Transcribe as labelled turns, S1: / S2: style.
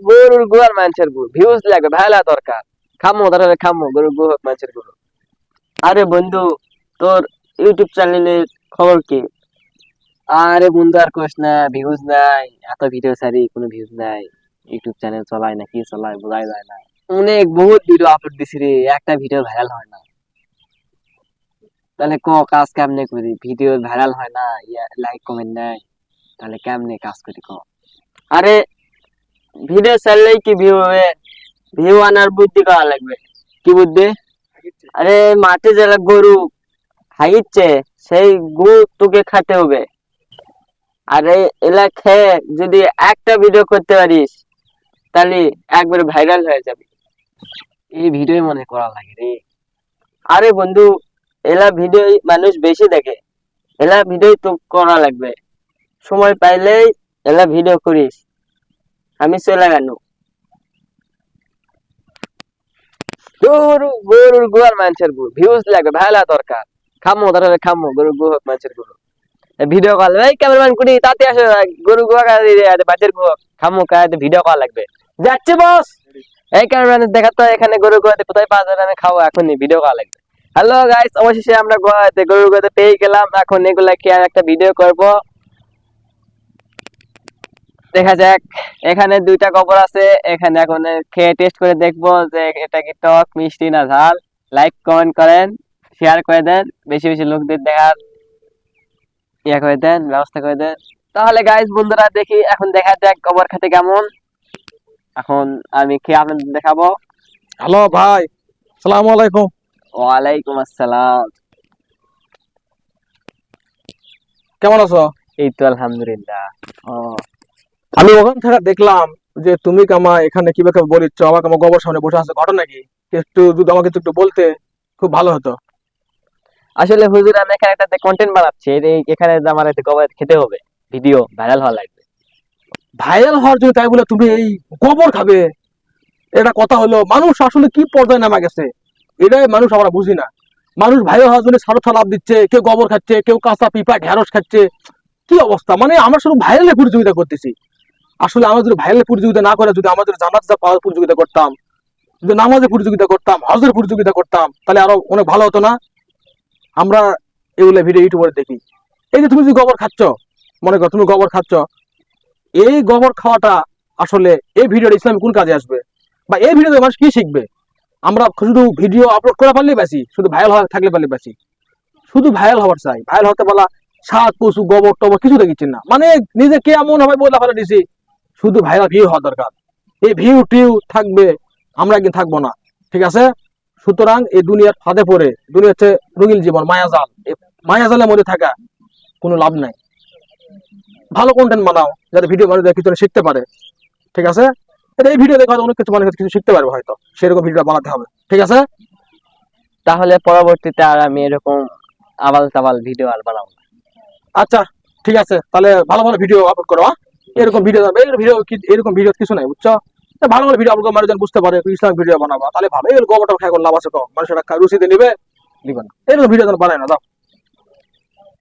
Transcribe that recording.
S1: গরুর গু আর মানুষের গু ভিউজ লাগবে ভাইলা দরকার। খামো তাহলে খামো গরুর গু হোক মানুষের গরু।
S2: আরে বন্ধু, তোর ইউটিউব চ্যানেলের খবর কি?
S1: আরে বন্ধু আর কোস না, ভিউজ নাই। এত ভিডিও ছাড়ি কোনো ভিউজ নাই। ইউটিউব চ্যানেল চলায় না, কি চলায় বোঝাই যায় না। অনেক বহুত ভিডিও আপলোড দিছি রে, একটা ভিডিও ভাইরাল হয় না। তাহলে কাজ কেমনে করি? ভিডিও ভাইরাল হয় না, লাইক কমেন্ট নাই, তাহলে কেমনে কাজ করি
S2: আরে ভিডিও ছাড়লেই কি ভিউ হবে? ভিউ আনার বুদ্ধি করা লাগবে।
S1: কি বুদ্ধি?
S2: আরে মাঠে যারা গরু খাইছে সেই গু তোকে খেতে হবে। আরে এলা খেয়ে যদি একটা ভিডিও করতে পারিস তাহলে একবার ভাইরাল হয়ে যাবে।
S1: এই ভিডিও মনে করা লাগে রে।
S2: আরে বন্ধু, এলা ভিডিও মানুষ বেশি দেখে, এলা ভিডিও তো করা লাগবে। সময় পাইলেই এলা ভিডিও করিস, আমি চলে গেল।
S1: গরুর গু আর মানুষের গু ভিউজ লাগবে ভাইলা দরকার। খামো তাহলে খামো গরুর গু হোক মানুষের গরু। ভিডিও কল এই ক্যামেরাম্যান কুড়ি তাতে আসো, গরু গু বাজার গু খামো কাতে ভিডিও কল লাগবে। যাচ্ছে বস। এই ক্যামেরাম্যান দেখা তো এখানে গরু গোয়াতে কোথায় পাওয়া যাবে, আমি খাবো এখনই ভিডিও কল লাগবে। হ্যালো গাইস, অবশেষে আমরা গোয়াতে গরু গোয়াতে পেয়ে গেলাম। এখন এগুলা কি আর একটা ভিডিও করব। দেখা যাক, এখানে দুইটা কবর আছে, এখানে এখন খেয়ে টেস্ট করে দেখবো যে এটা কি টক মিষ্টি না ঝাল। লাইক কমেন্ট করেন, শেয়ার করে দেন, বেশি বেশি লোকদের দেখার করে দেন, ব্যবস্থা করে দেন। তাহলে গাইস বন্ধুরা দেখি এখন দেখা যাক কবর খেতে কেমন। এখন আমি খেয়ে আপনাদের দেখাবো।
S3: হ্যালো ভাই, আসসালামু আলাইকুম।
S1: ওয়ালাইকুম আসসালাম।
S3: কেমন আছো?
S1: এই তো আলহামদুলিল্লাহ।
S3: ও, আমি ওখান থেকে দেখলাম যে তুমি কামা এখানে কিভাবে বলিচ্ছ, আমাকে আমার গোবর সামনে বসে আছে, ঘটনা কি? একটু যদি আমাকে একটু বলতে খুব ভালো হতো।
S1: আসলে হুজুর আমি এখানে একটা কন্টেন্ট বানাচ্ছি, এখানে আমার একটা কবর খেতে হবে, ভিডিও ভাইরাল হওয়া লাগবে।
S3: ভাইরাল হওয়ার জন্য তাই বলে তুমি এই গোবর খাবে? এটা কথা হলো? মানুষ আসলে কি পর্যায়ে নামা গেছে এটাই মানুষ আমরা বুঝি না। মানুষ ভাইরাল হওয়ার জন্য সারো লাভ দিচ্ছে, কেউ গোবর খাচ্ছে, কেউ কাঁচা পিপা ঢেঁড়স খাচ্ছে। কি অবস্থা! মানে আমরা শুধু ভাইরালের প্রতিযোগিতা করতেছি। আসলে আমরা যদি ভাইরালের প্রতিযোগিতা না করে যদি আমাদের জান্নাত পাওয়ার প্রতিযোগিতা করতাম, যদি নামাজের প্রতিযোগিতা করতাম, হজের প্রতিযোগিতা করতাম, তাহলে আরো অনেক ভালো হতো না? আমরা এগুলো ভিডিও ইউটিউবে দেখি। এই যে তুমি যে গোবর খাচ্ছ, মনে করো তুমি গোবর খাচ্ছ, এই গোবর খাওয়াটা আসলে এই ভিডিওটা ইসলামে কোন কাজে আসবে, বা এই ভিডিওতে মানুষ কি শিখবে? আমরা শুধু ভিডিও আপলোড করা পারলেই বাসি, শুধু ভাইরাল হওয়া থাকলে পারলে বাসি। শুধু ভাইরাল হওয়ার চাই, ভাইরাল হতে বলা শাক কচু গোবর টবর কিছু দেখিচ্ছেন না, মানে নিজে কেমন হবে বলে ফেলে দিছি। শুধু ভাইরাল ভিউ হওয়া দরকার। এই ভিউ টিউ থাকবে, আমরা একদিন থাকবো না, ঠিক আছে? সুতরাং এই দুনিয়ার ফাঁদে পড়ে, দুনিয়া হচ্ছে রঙিন জীবন, মায়াজাল, এই মায়াজালের মধ্যে থাকা কোনো লাভ নাই। ভালো কন্টেন্ট বানাও যাতে ভিডিও মানুষ কিছু শিখতে পারে, ঠিক আছে? এই ভিডিও দেখে হয়তো অনেক কিছু মানুষ কিছু শিখতে পারবে, হয়তো সেরকম ভিডিও বানাতে হবে, ঠিক আছে?
S1: তাহলে পরবর্তীতে আর আমি এরকম আবাল তাবাল ভিডিও আর বানাবো না।
S3: আচ্ছা ঠিক আছে, তাহলে ভালো ভালো ভিডিও আপলোড করো। এরকম ভিডিও এরকম ভিডিও কিছু নাই, বুঝছো? ভালো ভালো ভিডিও আপলোড করে মানুষ বুঝতে পারে ইসলাম ভিডিও বানাবা, তাহলে ভালো। এই গোবরটা খেয়ে লাভ আছে, কম মানুষেরা রুচিতে নিবে, নিবে না। এরকম ভিডিও বানায় না, দাও।